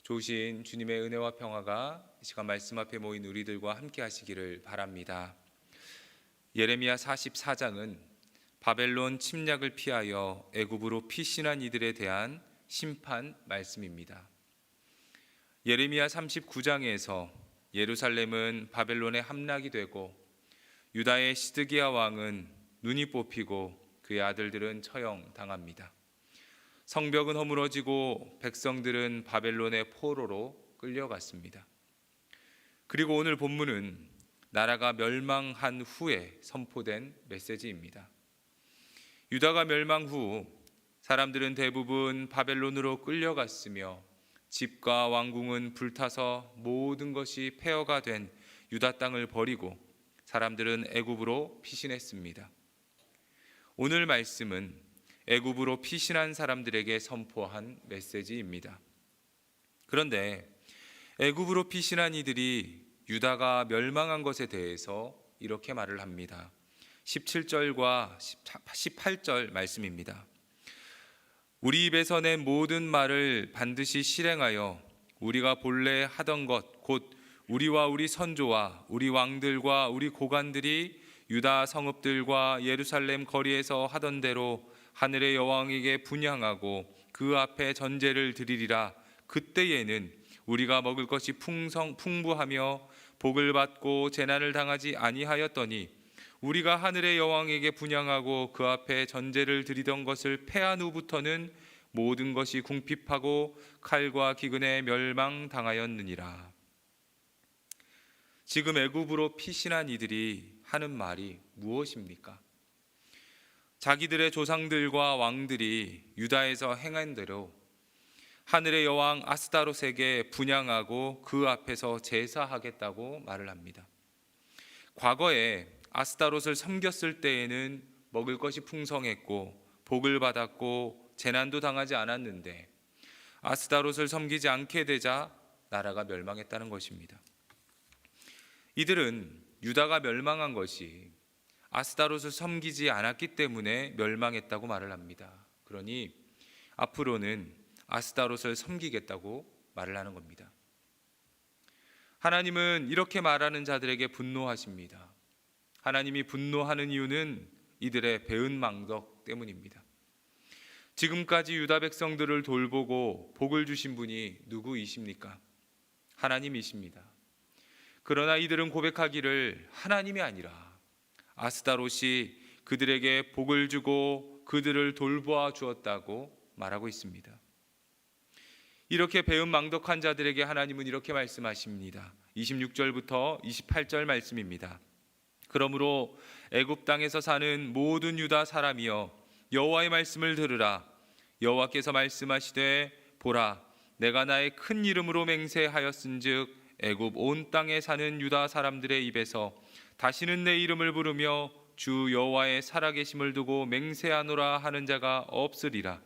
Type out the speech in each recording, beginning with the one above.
좋으신 주님의 은혜와 평화가 이 시간 말씀 앞에 모인 우리들과 함께 하시기를 바랍니다. 예레미야 44장은 바벨론 침략을 피하여 애굽으로 피신한 이들에 대한 심판 말씀입니다. 예레미야 39장에서 예루살렘은 바벨론의 함락이 되고 유다의 시드기야 왕은 눈이 뽑히고 그의 아들들은 처형당합니다. 성벽은 허물어지고 백성들은 바벨론의 포로로 끌려갔습니다. 그리고 오늘 본문은 나라가 멸망한 후에 선포된 메시지입니다. 유다가 멸망 후 사람들은 대부분 바벨론으로 끌려갔으며 집과 왕궁은 불타서 모든 것이 폐허가 된 유다 땅을 버리고 사람들은 애굽으로 피신했습니다. 오늘 말씀은 애굽으로 피신한 사람들에게 선포한 메시지입니다. 그런데 애굽으로 피신한 이들이 유다가 멸망한 것에 대해서 이렇게 말을 합니다. 17절과 18절 말씀입니다. 우리 입에서 낸 모든 말을 반드시 실행하여 우리가 본래 하던 것 곧 우리와 우리 선조와 우리 왕들과 우리 고관들이 유다 성읍들과 예루살렘 거리에서 하던 대로 하늘의 여왕에게 분향하고 그 앞에 전제를 드리리라. 그때에는 우리가 먹을 것이 풍부하며 복을 받고 재난을 당하지 아니하였더니 우리가 하늘의 여왕에게 분향하고 그 앞에 전제를 드리던 것을 패한 후부터는 모든 것이 궁핍하고 칼과 기근에 멸망당하였느니라. 지금 애굽으로 피신한 이들이 하는 말이 무엇입니까? 자기들의 조상들과 왕들이 유다에서 행한 대로 하늘의 여왕 아스타롯에게 분향하고 그 앞에서 제사하겠다고 말을 합니다. 과거에 아스타롯을 섬겼을 때에는 먹을 것이 풍성했고 복을 받았고 재난도 당하지 않았는데 아스타롯을 섬기지 않게 되자 나라가 멸망했다는 것입니다. 이들은 유다가 멸망한 것이 아스타롯을 섬기지 않았기 때문에 멸망했다고 말을 합니다. 그러니 앞으로는 아스타롯을 섬기겠다고 말을 하는 겁니다. 하나님은 이렇게 말하는 자들에게 분노하십니다. 하나님이 분노하는 이유는 이들의 배은망덕 때문입니다. 지금까지 유다 백성들을 돌보고 복을 주신 분이 누구이십니까? 하나님이십니다. 그러나 이들은 고백하기를 하나님이 아니라 아스타롯이 그들에게 복을 주고 그들을 돌보아 주었다고 말하고 있습니다. 이렇게 배은망덕한 자들에게 하나님은 이렇게 말씀하십니다. 26절부터 28절 말씀입니다. 그러므로 애굽 땅에서 사는 모든 유다 사람이여 여호와의 말씀을 들으라. 여호와께서 말씀하시되 보라, 내가 나의 큰 이름으로 맹세하였은즉 애굽 온 땅에 사는 유다 사람들의 입에서 다시는 내 이름을 부르며 주 여호와의 살아계심을 두고 맹세하노라 하는 자가 없으리라.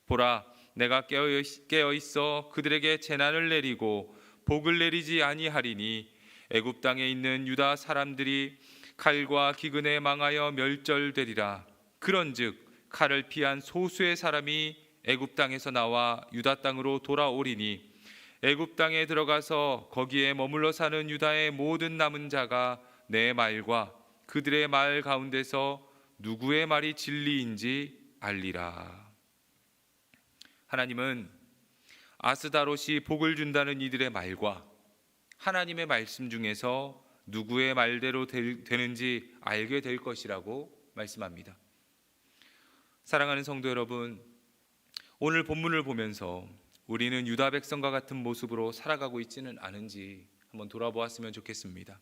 보라, 내가 깨어 있어 그들에게 재난을 내리고 복을 내리지 아니하리니 애굽 땅에 있는 유다 사람들이 칼과 기근에 망하여 멸절되리라. 그런즉 칼을 피한 소수의 사람이 애굽 땅에서 나와 유다 땅으로 돌아오리니 애굽 땅에 들어가서 거기에 머물러 사는 유다의 모든 남은 자가 내 말과 그들의 말 가운데서 누구의 말이 진리인지 알리라. 하나님은 아스다롯이 복을 준다는 이들의 말과 하나님의 말씀 중에서 누구의 말대로 되는지 알게 될 것이라고 말씀합니다. 사랑하는 성도 여러분, 오늘 본문을 보면서 우리는 유다 백성과 같은 모습으로 살아가고 있지는 않은지 한번 돌아보았으면 좋겠습니다.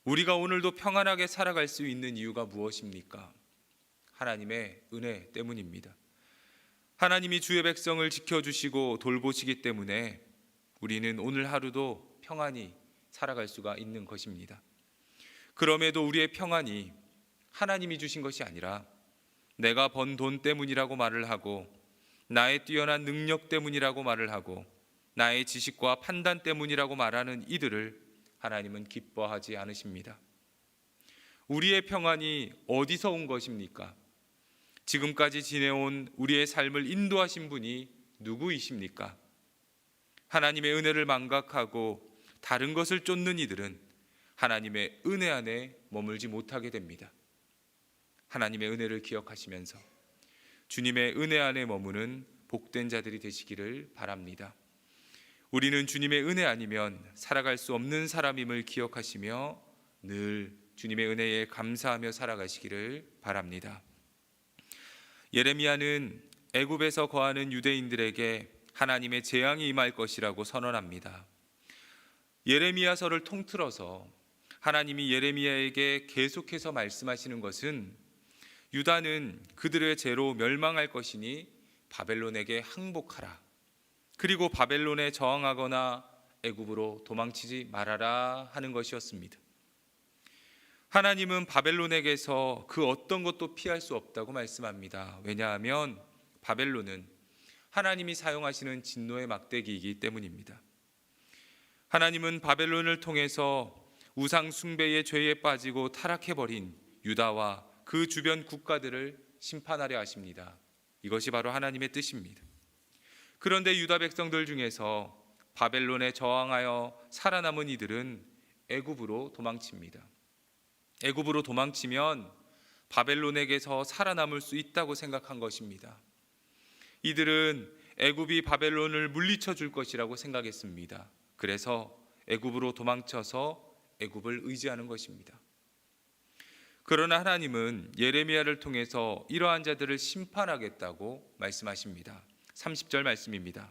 우리가 오늘도 평안하게 살아갈 수 있는 이유가 무엇입니까? 하나님의 은혜 때문입니다. 하나님이 주의 백성을 지켜주시고 돌보시기 때문에 우리는 오늘 하루도 평안히 살아갈 수가 있는 것입니다. 그럼에도 우리의 평안이 하나님이 주신 것이 아니라 내가 번 돈 때문이라고 말을 하고 나의 뛰어난 능력 때문이라고 말을 하고 나의 지식과 판단 때문이라고 말하는 이들을 하나님은 기뻐하지 않으십니다. 우리의 평안이 어디서 온 것입니까? 지금까지 지내온 우리의 삶을 인도하신 분이 누구이십니까? 하나님의 은혜를 망각하고 다른 것을 쫓는 이들은 하나님의 은혜 안에 머물지 못하게 됩니다. 하나님의 은혜를 기억하시면서 주님의 은혜 안에 머무는 복된 자들이 되시기를 바랍니다. 우리는 주님의 은혜 아니면 살아갈 수 없는 사람임을 기억하시며 늘 주님의 은혜에 감사하며 살아가시기를 바랍니다. 예레미야는 애굽에서 거하는 유대인들에게 하나님의 재앙이 임할 것이라고 선언합니다. 예레미야서를 통틀어서 하나님이 예레미야에게 계속해서 말씀하시는 것은 유다는 그들의 죄로 멸망할 것이니 바벨론에게 항복하라. 그리고 바벨론에 저항하거나 애굽으로 도망치지 말아라 하는 것이었습니다. 하나님은 바벨론에게서 그 어떤 것도 피할 수 없다고 말씀합니다. 왜냐하면 바벨론은 하나님이 사용하시는 진노의 막대기이기 때문입니다. 하나님은 바벨론을 통해서 우상 숭배의 죄에 빠지고 타락해버린 유다와 그 주변 국가들을 심판하려 하십니다. 이것이 바로 하나님의 뜻입니다. 그런데 유다 백성들 중에서 바벨론에 저항하여 살아남은 이들은 애굽으로 도망칩니다. 애굽으로 도망치면 바벨론에게서 살아남을 수 있다고 생각한 것입니다. 이들은 애굽이 바벨론을 물리쳐 줄 것이라고 생각했습니다. 그래서 애굽으로 도망쳐서 애굽을 의지하는 것입니다. 그러나 하나님은 예레미야를 통해서 이러한 자들을 심판하겠다고 말씀하십니다. 30절 말씀입니다.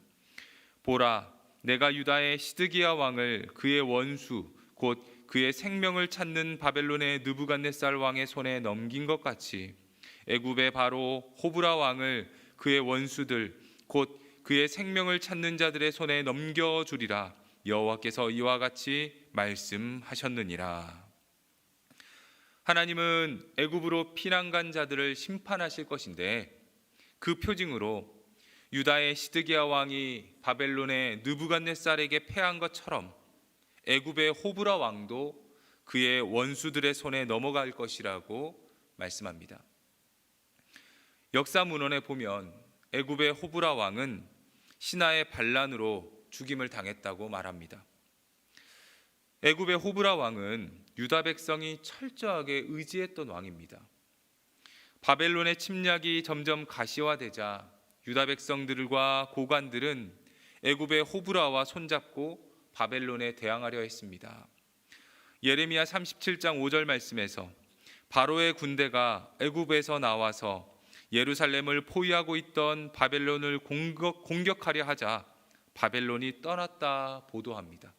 보라, 내가 유다의 시드기야 왕을 그의 원수 곧 그의 생명을 찾는 바벨론의 느부갓네살 왕의 손에 넘긴 것 같이 애굽의 바로 호브라 왕을 그의 원수들 곧 그의 생명을 찾는 자들의 손에 넘겨주리라. 여호와께서 이와 같이 말씀하셨느니라. 하나님은 애굽으로 피난 간 자들을 심판하실 것인데 그 표징으로 유다의 시드기야 왕이 바벨론의 느부갓네살에게 패한 것처럼 애굽의 호브라 왕도 그의 원수들의 손에 넘어갈 것이라고 말씀합니다. 역사 문헌에 보면 애굽의 호브라 왕은 신하의 반란으로 죽임을 당했다고 말합니다. 애굽의 호브라 왕은 유다 백성이 철저하게 의지했던 왕입니다. 바벨론의 침략이 점점 가시화되자 유다 백성들과 고관들은 애굽의 호브라와 손잡고 바벨론에 대항하려 했습니다. 예레미야 37장 5절 말씀에서 바로의 군대가 애굽에서 나와서 예루살렘을 포위하고 있던 바벨론을 공격하려 하자 바벨론이 떠났다 보도합니다.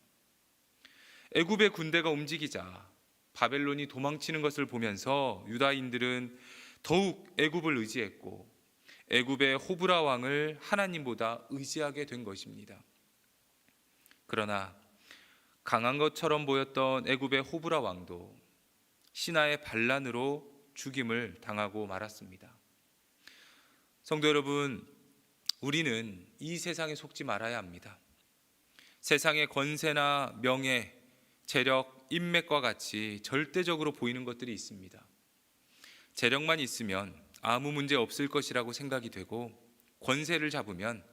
애굽의 군대가 움직이자 바벨론이 도망치는 것을 보면서 유다인들은 더욱 애굽을 의지했고 애굽의 호브라 왕을 하나님보다 의지하게 된 것입니다. 그러나 강한 것처럼 보였던 애굽의 호브라 왕도 신하의 반란으로 죽임을 당하고 말았습니다. 성도 여러분, 우리는 이 세상에 속지 말아야 합니다. 세상의 권세나 명예, 재력, 인맥과 같이 절대적으로 보이는 것들이 있습니다. 재력만 있으면 아무 문제 없을 것이라고 생각이 되고 권세를 잡으면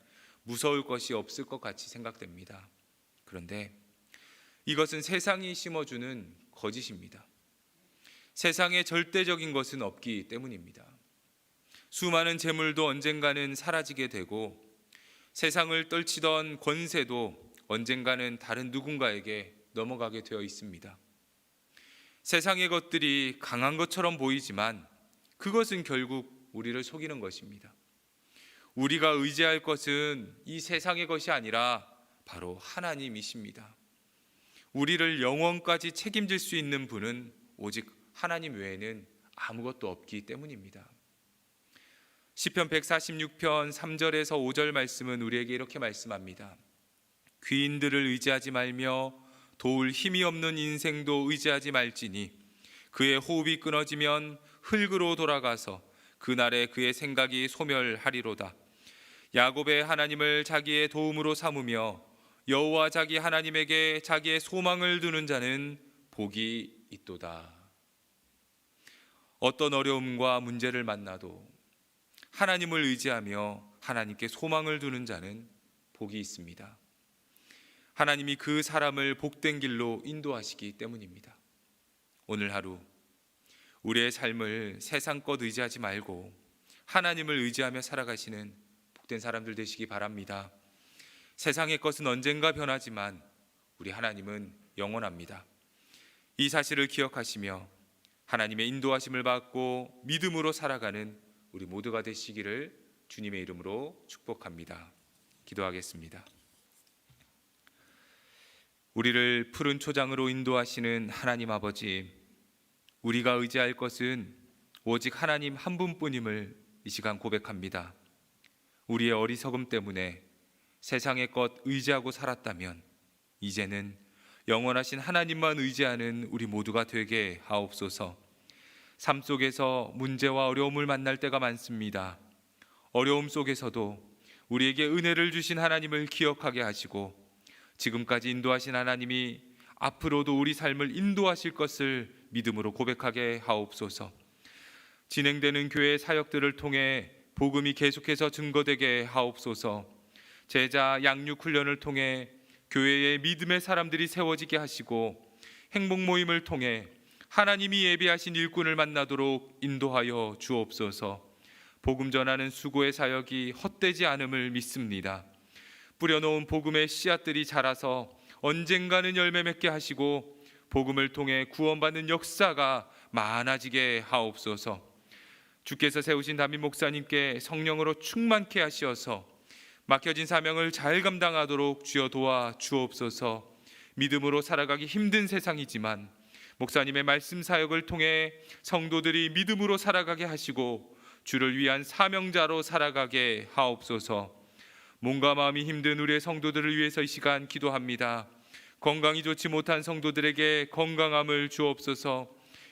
무서울 것이 없을 것 같이 생각됩니다. 그런데 이것은 세상이 심어주는 거짓입니다. 세상에 절대적인 것은 없기 때문입니다. 수많은 재물도 언젠가는 사라지게 되고 세상을 떨치던 권세도 언젠가는 다른 누군가에게 넘어가게 되어 있습니다. 세상의 것들이 강한 것처럼 보이지만 그것은 결국 우리를 속이는 것입니다. 우리가 의지할 것은 이 세상의 것이 아니라 바로 하나님이십니다. 우리를 영원까지 책임질 수 있는 분은 오직 하나님 외에는 아무것도 없기 때문입니다. 시편 146편 3절에서 5절 말씀은 우리에게 이렇게 말씀합니다. 귀인들을 의지하지 말며 도울 힘이 없는 인생도 의지하지 말지니 그의 호흡이 끊어지면 흙으로 돌아가서 그날에 그의 생각이 소멸하리로다. 야곱의 하나님을 자기의 도움으로 삼으며 여호와 자기 하나님에게 자기의 소망을 두는 자는 복이 있도다. 어떤 어려움과 문제를 만나도 하나님을 의지하며 하나님께 소망을 두는 자는 복이 있습니다. 하나님이 그 사람을 복된 길로 인도하시기 때문입니다. 오늘 하루 우리의 삶을 세상 것 의지하지 말고 하나님을 의지하며 살아가시는 복된 사람들 되시기 바랍니다. 세상의 것은 언젠가 변하지만 우리 하나님은 영원합니다. 이 사실을 기억하시며 하나님의 인도하심을 받고 믿음으로 살아가는 우리 모두가 되시기를 주님의 이름으로 축복합니다. 기도하겠습니다. 우리를 푸른 초장으로 인도하시는 하나님 아버지, 우리가 의지할 것은 오직 하나님 한 분뿐임을 이 시간 고백합니다. 우리의 어리석음 때문에 세상의 것 의지하고 살았다면 이제는 영원하신 하나님만 의지하는 우리 모두가 되게 하옵소서. 삶 속에서 문제와 어려움을 만날 때가 많습니다. 어려움 속에서도 우리에게 은혜를 주신 하나님을 기억하게 하시고 지금까지 인도하신 하나님이 앞으로도 우리 삶을 인도하실 것을 믿음으로 고백하게 하옵소서. 진행되는 교회 사역들을 통해 복음이 계속해서 증거되게 하옵소서. 제자 양육 훈련을 통해 교회의 믿음의 사람들이 세워지게 하시고 행복 모임을 통해 하나님이 예비하신 일꾼을 만나도록 인도하여 주옵소서. 복음 전하는 수고의 사역이 헛되지 않음을 믿습니다. 뿌려놓은 복음의 씨앗들이 자라서 언젠가는 열매 맺게 하시고 복음을 통해 구원받는 역사가 많아지게 하옵소서. 주께서 세우신 담임 목사님께 성령으로 충만케 하시어서 맡겨진 사명을 잘 감당하도록 주여 도와 주옵소서. 믿음으로 살아가기 힘든 세상이지만 목사님의 말씀 사역을 통해 성도들이 믿음으로 살아가게 하시고 주를 위한 사명자로 살아가게 하옵소서. 몸과 마음이 힘든 우리의 성도들을 위해서 이 시간 기도합니다. 건강이 좋지 못한 성도들에게 건강함을 주옵소서.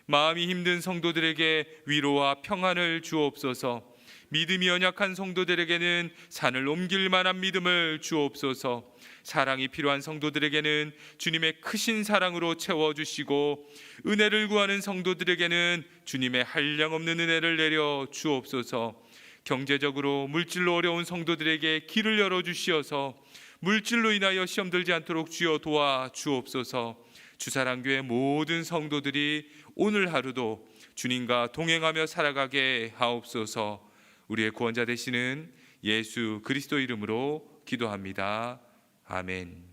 마음이 힘든 성도들에게 위로와 평안을 주옵소서. 믿음이 연약한 성도들에게는 산을 옮길 만한 믿음을 주옵소서. 사랑이 필요한 성도들에게는 주님의 크신 사랑으로 채워주시고 은혜를 구하는 성도들에게는 주님의 한량없는 은혜를 내려 주옵소서. 경제적으로 물질로 어려운 성도들에게 길을 열어주시어서 물질로 인하여 시험 들지 않도록 주여 도와 주옵소서. 주사랑교회 모든 성도들이 오늘 하루도 주님과 동행하며 살아가게 하옵소서. 우리의 구원자 되시는 예수 그리스도 이름으로 기도합니다. 아멘.